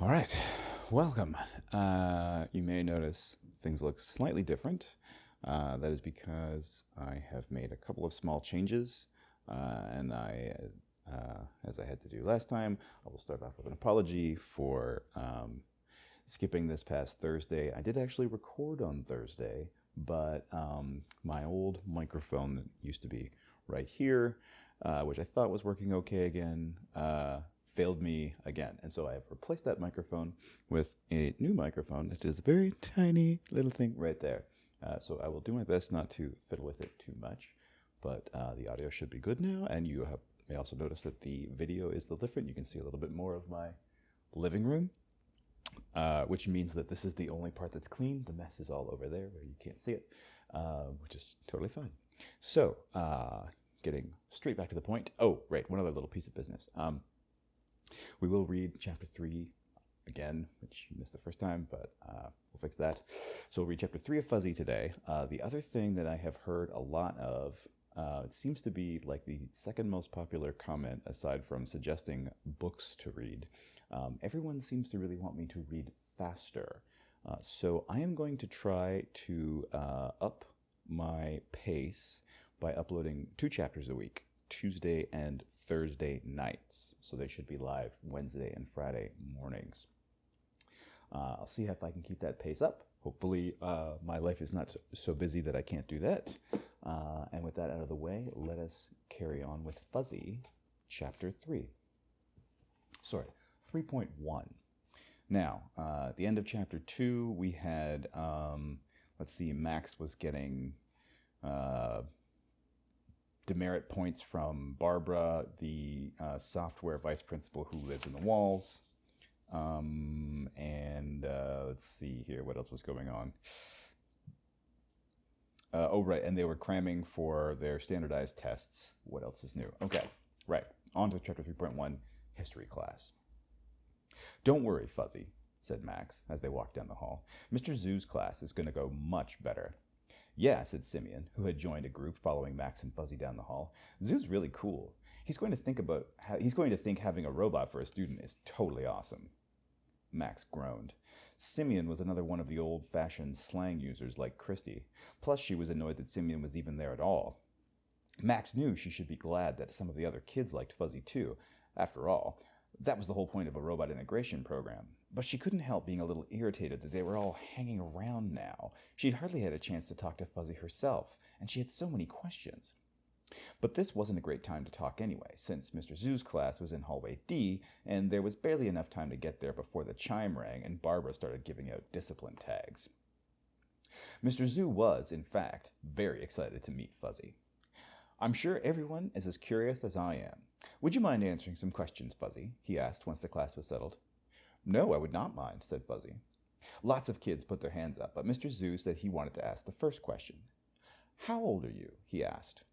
All right, welcome. You may notice things look slightly different. That is because I have made a couple of small changes, as I had to do last time, I will start off with an apology for skipping this past Thursday. I did actually record on Thursday, but my old microphone that used to be right here, which I thought was working okay again, failed me again. And so I have replaced that microphone with a new microphone that is a very tiny little thing right there. So I will do my best not to fiddle with it too much, but the audio should be good now. And may also notice that the video is a little different. You can see a little bit more of my living room, which means that this is the only part that's clean. The mess is all over there where you can't see it, which is totally fine. So, getting straight back to the point. Oh, right, one other little piece of business. We will read chapter 3 again, which you missed the first time, but we'll fix that. So we'll read chapter 3 of Fuzzy today. The other thing that I have heard a lot of, it seems to be like the second most popular comment aside from suggesting books to read. Everyone seems to really want me to read faster. So I am going to try to up my pace by uploading 2 chapters a week, Tuesday and Thursday nights. So they should be live Wednesday and Friday mornings. I'll see if I can keep that pace up. Hopefully, my life is not so busy that I can't do that. And with that out of the way, let us carry on with Fuzzy, Chapter 3. Sorry, 3.1. Now, at the end of Chapter 2, we had, let's see, Max was getting demerit points from Barbara, the software vice principal who lives in the walls. Let's see here, what else was going on? Oh, right, and they were cramming for their standardized tests. What else is new? Okay, right, on to chapter 3.1, history class. Don't worry, Fuzzy, said Max as they walked down the hall. Mr. Zoo's class is going to go much better. Yeah, said Simeon, who had joined a group following Max and Fuzzy down the hall. Zoo's really cool. He's going to think having a robot for a student is totally awesome. Max groaned. Simeon was another one of the old-fashioned slang users like Christy. Plus, she was annoyed that Simeon was even there at all. Max knew she should be glad that some of the other kids liked Fuzzy too. After all, that was the whole point of a robot integration program. But she couldn't help being a little irritated that they were all hanging around now. She'd hardly had a chance to talk to Fuzzy herself, and she had so many questions. But this wasn't a great time to talk anyway, since Mr. Zoo's class was in hallway D, and there was barely enough time to get there before the chime rang and Barbara started giving out discipline tags. Mr. Zoo was, in fact, very excited to meet Fuzzy. I'm sure everyone is as curious as I am. Would you mind answering some questions, Fuzzy? He asked once the class was settled. No, I would not mind, said Fuzzy. Lots of kids put their hands up, but Mr. Zoo said he wanted to ask the first question. How old are you? He asked.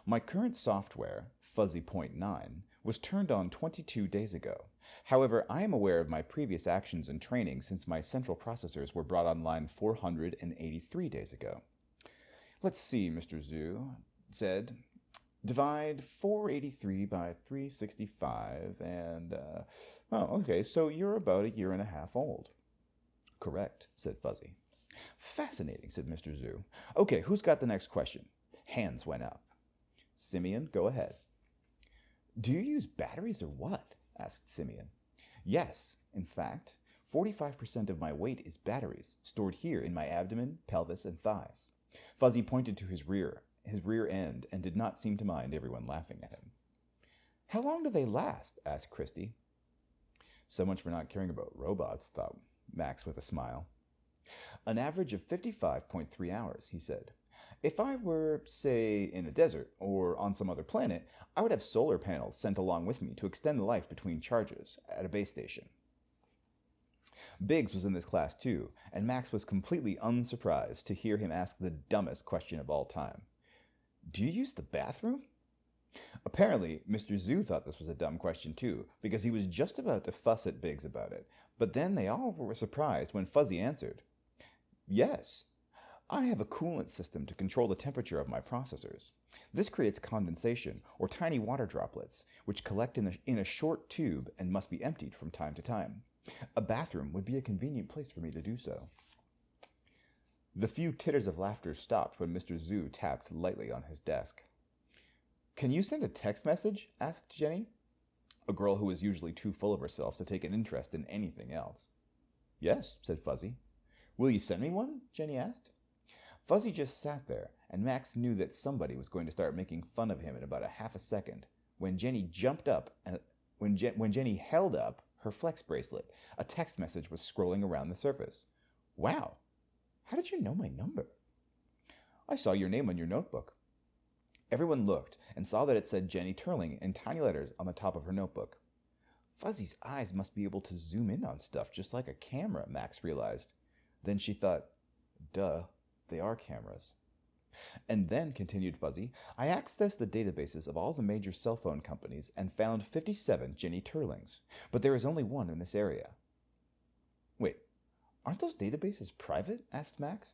My current software, Fuzzy.9, was turned on 22 days ago. However, I am aware of my previous actions and training since my central processors were brought online 483 days ago. Let's see, Mr. Zoo said. Divide 483 by 365 and, okay, so you're about a year and a half old. Correct, said Fuzzy. Fascinating, said Mr. Zoo. Okay, who's got the next question? Hands went up. Simeon, go ahead. Do you use batteries or what? Asked Simeon. Yes, in fact, 45% of my weight is batteries, stored here in my abdomen, pelvis, and thighs. Fuzzy pointed to his rear end, and did not seem to mind everyone laughing at him. How long do they last? Asked Christy. So much for not caring about robots, thought Max with a smile. An average of 55.3 hours, he said. If I were, say, in a desert or on some other planet, I would have solar panels sent along with me to extend the life between charges at a base station. Biggs was in this class too, and Max was completely unsurprised to hear him ask the dumbest question of all time. Do you use the bathroom? Apparently, Mr. Zoo thought this was a dumb question too, because he was just about to fuss at Biggs about it, but then they all were surprised when Fuzzy answered. Yes. I have a coolant system to control the temperature of my processors. This creates condensation, or tiny water droplets, which collect in a short tube and must be emptied from time to time. A bathroom would be a convenient place for me to do so. The few titters of laughter stopped when Mr. Zhu tapped lightly on his desk. Can you send a text message? Asked Jenny, a girl who was usually too full of herself to take an interest in anything else. Yes, said Fuzzy. Will you send me one? Jenny asked. Fuzzy just sat there, and Max knew that somebody was going to start making fun of him in about a half a second when Jenny jumped up and when Jenny held up her flex bracelet. A text message was scrolling around the surface. Wow, how did you know my number? I saw your name on your notebook. Everyone looked and saw that it said Jenny Turling in tiny letters on the top of her notebook. Fuzzy's eyes must be able to zoom in on stuff just like a camera, Max realized. Then she thought, duh, they are cameras. And then, continued Fuzzy, I accessed the databases of all the major cell phone companies and found 57 Jenny Turlings, but there is only one in this area. Wait, aren't those databases private? Asked Max.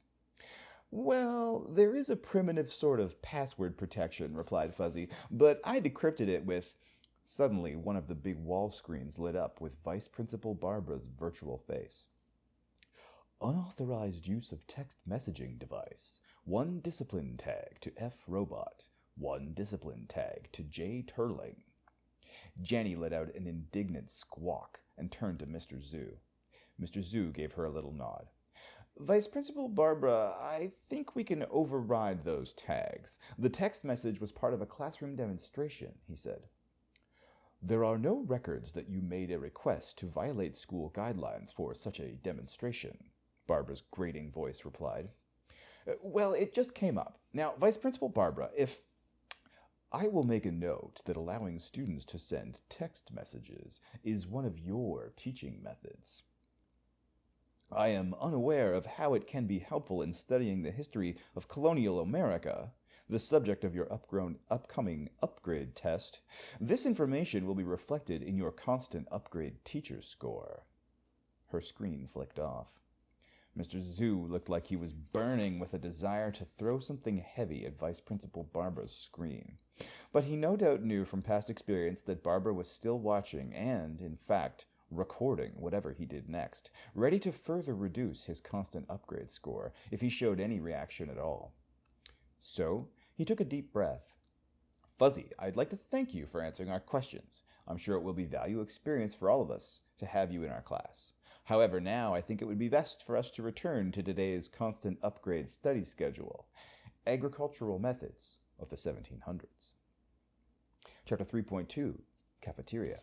Well, there is a primitive sort of password protection, replied Fuzzy, but I decrypted it with... Suddenly, one of the big wall screens lit up with Vice Principal Barbara's virtual face. Unauthorized use of text messaging device. 1 discipline tag to F Robot. 1 discipline tag to J Turling. Jenny let out an indignant squawk and turned to Mr. Zhu. Mr. Zhu gave her a little nod. Vice Principal Barbara, I think we can override those tags. The text message was part of a classroom demonstration, he said. There are no records that you made a request to violate school guidelines for such a demonstration, Barbara's grating voice replied. Well, it just came up. Now, Vice Principal Barbara, if... I will make a note that allowing students to send text messages is one of your teaching methods. I am unaware of how it can be helpful in studying the history of colonial America, the subject of your upcoming upgrade test. This information will be reflected in your constant upgrade teacher score. Her screen flicked off. Mr. Zhu looked like he was burning with a desire to throw something heavy at Vice Principal Barbara's screen. But he no doubt knew from past experience that Barbara was still watching and, in fact, recording whatever he did next, ready to further reduce his constant upgrade score if he showed any reaction at all. So, he took a deep breath. Fuzzy, I'd like to thank you for answering our questions. I'm sure it will be valuable experience for all of us to have you in our class. However, now I think it would be best for us to return to today's constant upgrade study schedule, Agricultural Methods of the 1700s. Chapter 3.2, Cafeteria.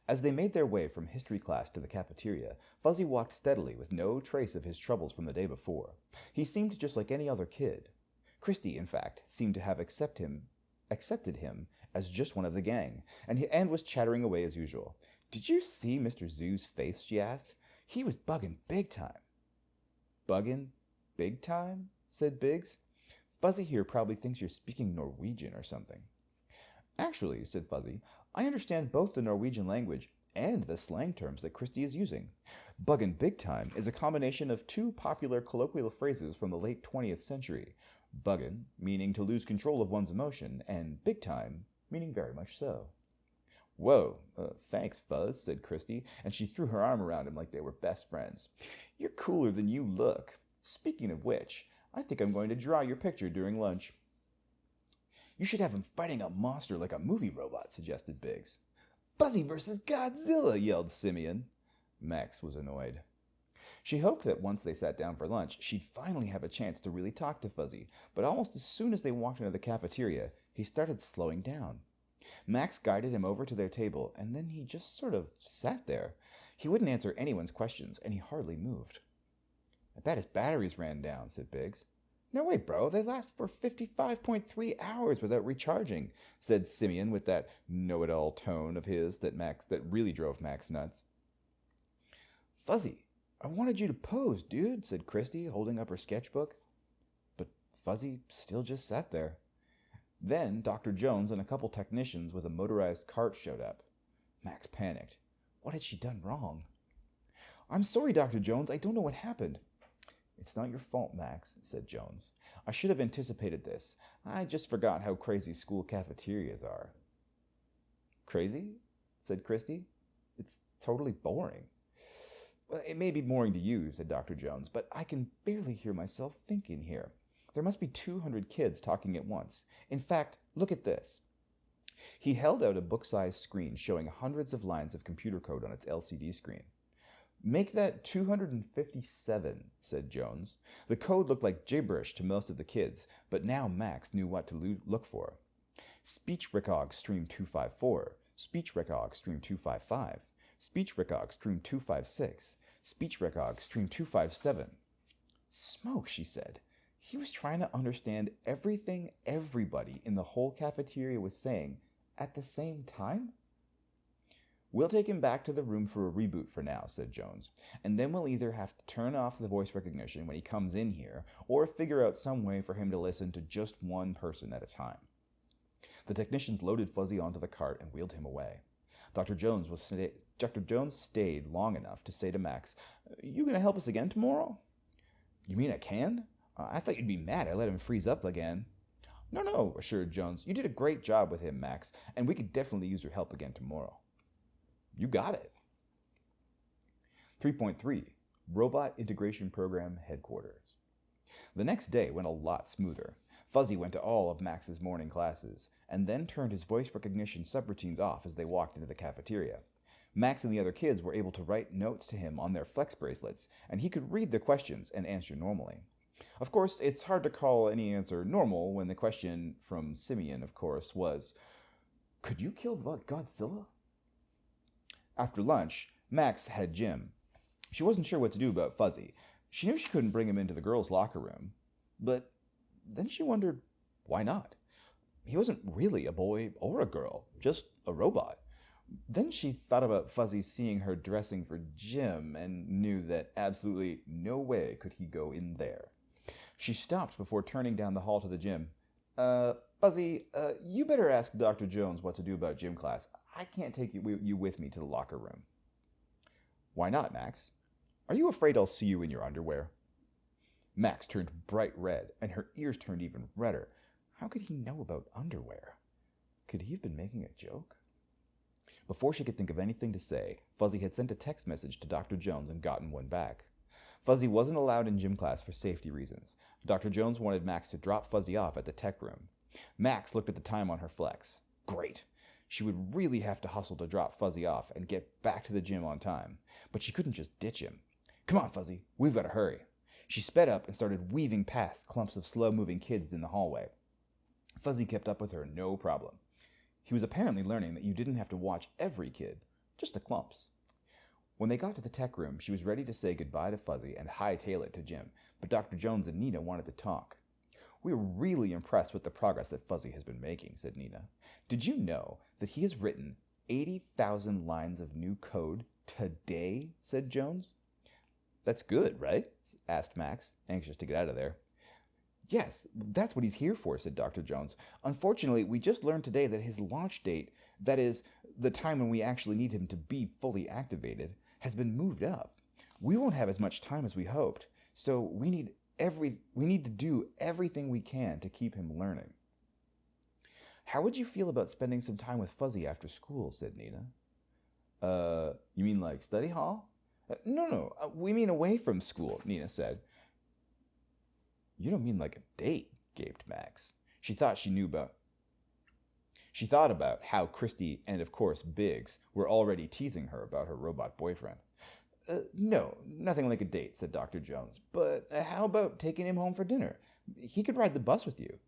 As they made their way from history class to the cafeteria, Fuzzy walked steadily with no trace of his troubles from the day before. He seemed just like any other kid. Christy, in fact, seemed to have accepted him as just one of the gang, and was chattering away as usual. Did you see Mr. Zhu's face? She asked. He was bugging big time. Bugging big time? Said Biggs. Fuzzy here probably thinks you're speaking Norwegian or something. Actually, said Fuzzy, I understand both the Norwegian language and the slang terms that Christy is using. Buggin' big time is a combination of 2 popular colloquial phrases from the late 20th century. Buggin', meaning to lose control of one's emotion, and big time, meaning very much so. Whoa, thanks, Fuzz, said Christy, and she threw her arm around him like they were best friends. You're cooler than you look. Speaking of which, I think I'm going to draw your picture during lunch. You should have him fighting a monster like a movie robot, suggested Biggs. Fuzzy versus Godzilla, yelled Simeon. Max was annoyed. She hoped that once they sat down for lunch, she'd finally have a chance to really talk to Fuzzy, but almost as soon as they walked into the cafeteria, he started slowing down. Max guided him over to their table, and then he just sort of sat there. He wouldn't answer anyone's questions, and he hardly moved. I bet his batteries ran down, said Biggs. No way, bro. They last for 55.3 hours without recharging, said Simeon with that know-it-all tone of his that really drove Max nuts. Fuzzy, I wanted you to pose, dude, said Christy, holding up her sketchbook. But Fuzzy still just sat there. Then Dr. Jones and a couple technicians with a motorized cart showed up. Max panicked. What had she done wrong? I'm sorry, Dr. Jones. I don't know what happened. It's not your fault, Max, said Jones. I should have anticipated this. I just forgot how crazy school cafeterias are. Crazy? Said Christy. It's totally boring. Well, it may be boring to you, said Dr. Jones, but I can barely hear myself thinking here. There must be 200 kids talking at once. In fact, look at this. He held out a book-sized screen showing hundreds of lines of computer code on its LCD screen. Make that 257, said Jones. The code looked like gibberish to most of the kids, but now Max knew what to look for. Speech recog stream 254, speech recog stream 255, speech recog stream 256, speech recog stream 257. Smoke, she said. He was trying to understand everything everybody in the whole cafeteria was saying at the same time? We'll take him back to the room for a reboot for now, said Jones, and then we'll either have to turn off the voice recognition when he comes in here, or figure out some way for him to listen to just one person at a time. The technicians loaded Fuzzy onto the cart and wheeled him away. Dr. Jones stayed long enough to say to Max, "You gonna help us again tomorrow?" "You mean I can? I thought you'd be mad I let him freeze up again." No, assured Jones. "You did a great job with him, Max, and we could definitely use your help again tomorrow." You got it. 3.3 Robot Integration Program Headquarters. The next day went a lot smoother. Fuzzy went to all of Max's morning classes, and then turned his voice recognition subroutines off as they walked into the cafeteria. Max and the other kids were able to write notes to him on their flex bracelets, and he could read the questions and answer normally. Of course, it's hard to call any answer normal when the question from Simeon, of course, was, "Could you kill Godzilla?" After lunch, Max had gym. She wasn't sure what to do about Fuzzy. She knew she couldn't bring him into the girls' locker room. But then she wondered, why not? He wasn't really a boy or a girl, just a robot. Then she thought about Fuzzy seeing her dressing for gym and knew that absolutely no way could he go in there. She stopped before turning down the hall to the gym. Fuzzy, you better ask Dr. Jones what to do about gym class. I can't take you with me to the locker room." "Why not, Max? Are you afraid I'll see you in your underwear?" Max turned bright red, and her ears turned even redder. How could he know about underwear? Could he have been making a joke? Before she could think of anything to say, Fuzzy had sent a text message to Dr. Jones and gotten one back. Fuzzy wasn't allowed in gym class for safety reasons. Dr. Jones wanted Max to drop Fuzzy off at the tech room. Max looked at the time on her flex. Great. She would really have to hustle to drop Fuzzy off and get back to the gym on time. But she couldn't just ditch him. "Come on, Fuzzy. We've got to hurry." She sped up and started weaving past clumps of slow-moving kids in the hallway. Fuzzy kept up with her no problem. He was apparently learning that you didn't have to watch every kid, just the clumps. When they got to the tech room, she was ready to say goodbye to Fuzzy and hightail it to Jim, but Dr. Jones and Nina wanted to talk. "We're really impressed with the progress that Fuzzy has been making," said Nina. "Did you know that he has written 80,000 lines of new code today?" said Jones. "That's good, right?" asked Max, anxious to get out of there. "Yes, that's what he's here for," said Dr. Jones. "Unfortunately, we just learned today that his launch date, that is, the time when we actually need him to be fully activated, has been moved up. We won't have as much time as we hoped, so we need to do everything we can to keep him learning." "How would you feel about spending some time with Fuzzy after school?" said Nina. You mean like study hall?" No, we mean away from school," Nina said. "You don't mean like a date?" gaped Max. She thought about how Christy and, of course, Biggs were already teasing her about her robot boyfriend. No, nothing like a date," said Dr. Jones. "But how about taking him home for dinner? He could ride the bus with you."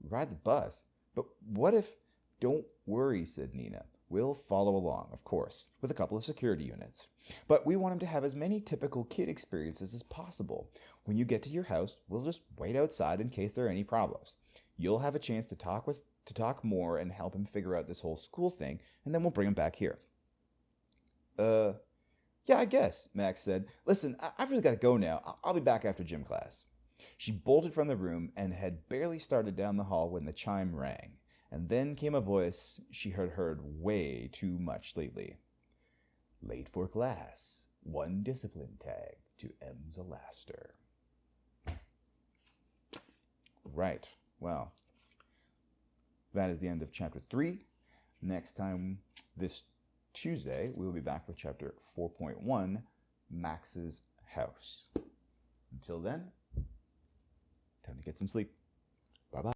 "Ride the bus? But what if—" "Don't worry," said Nina. "We'll follow along, of course, with a couple of security units. But we want him to have as many typical kid experiences as possible. When you get to your house, we'll just wait outside in case there are any problems. You'll have a chance to talk more and help him figure out this whole school thing, and then we'll bring him back here." Yeah, I guess," Max said. "Listen, I've really got to go now. I'll be back after gym class." She bolted from the room and had barely started down the hall when the chime rang, and then came a voice she had heard way too much lately. "Late for class. 1 discipline tag to Em's Alaster." Right. Well, that is the end of chapter 3. Next time, this Tuesday, we will be back with chapter 4.1, Max's House. Until then, time to get some sleep.